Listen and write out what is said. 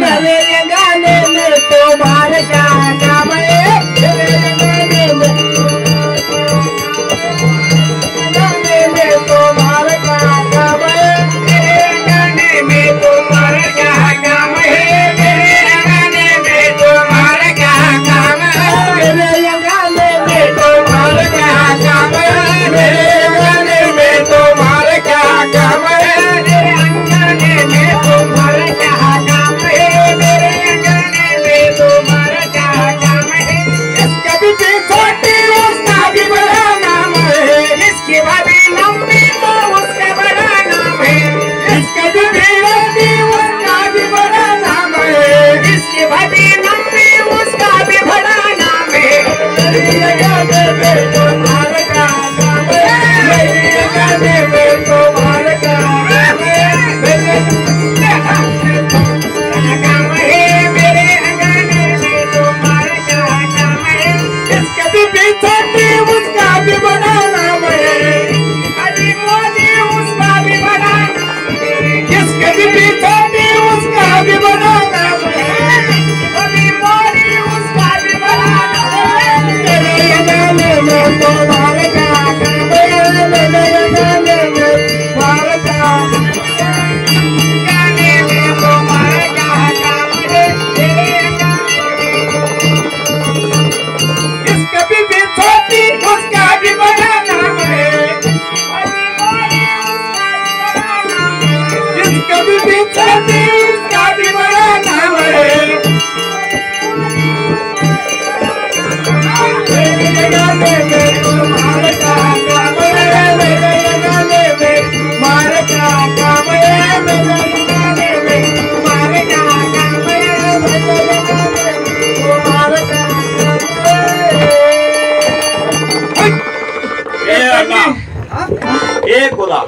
मेरे गाने में तुम्हारे क्या काम है? मेरे गाने में तुम्हारे क्या काम है? मेरे गाने में तुम्हारे क्या काम है? मेरे गाने में तुम्हारे क्या काम है? मेरे गाने में तुम्हारे क्या काम है? मेरे गाने में तुम्हारे क्या काम है? मेरे गाने में तुम्हारे क्या काम है? मेरे गाने में तुम्हारा क्या काम है? इसका भी छोटी उसका भी बड़ा नाम है, इसकी भाभी लंबी तो उसका बड़ा नाम है, इसका भी लंबी उसका भी बड़ा नाम है, इसकी भाभी लंबी उसका भी बड़ा नाम है। मेरे गाने में तुम्हारा क्या काम है? मेरे गाने में तुम्हारा क्या काम है? मेरे काम है, मेरे गाने में तुम्हारा क्या काम है? इसका भी छोटी उसका भी बड़ा नाम है, अली मोदी उसका भी बड़ा, इसका भी छोटी उसका भी बड़ा नाम है, अली मोदी उसका भी बड़ा नाम है। मेरे गाने में तुम्हारा क्या काम है? मेरे गाने में तुम्हारा क्या गाने में तुम्हारा क्या काम है? इसका भी छोटी उसका भी बड़ा नाम है, इसका भी छोटी उसका भी बड़ा नाम है। मेरे गाने में तुम्हारा क्या काम है? मेरे गाने में तुम्हारा क्या काम है? मेरे गाने में तुम्हारा क्या काम है? मेरे गाने में तुम्हारा क्या काम है? ए खुदा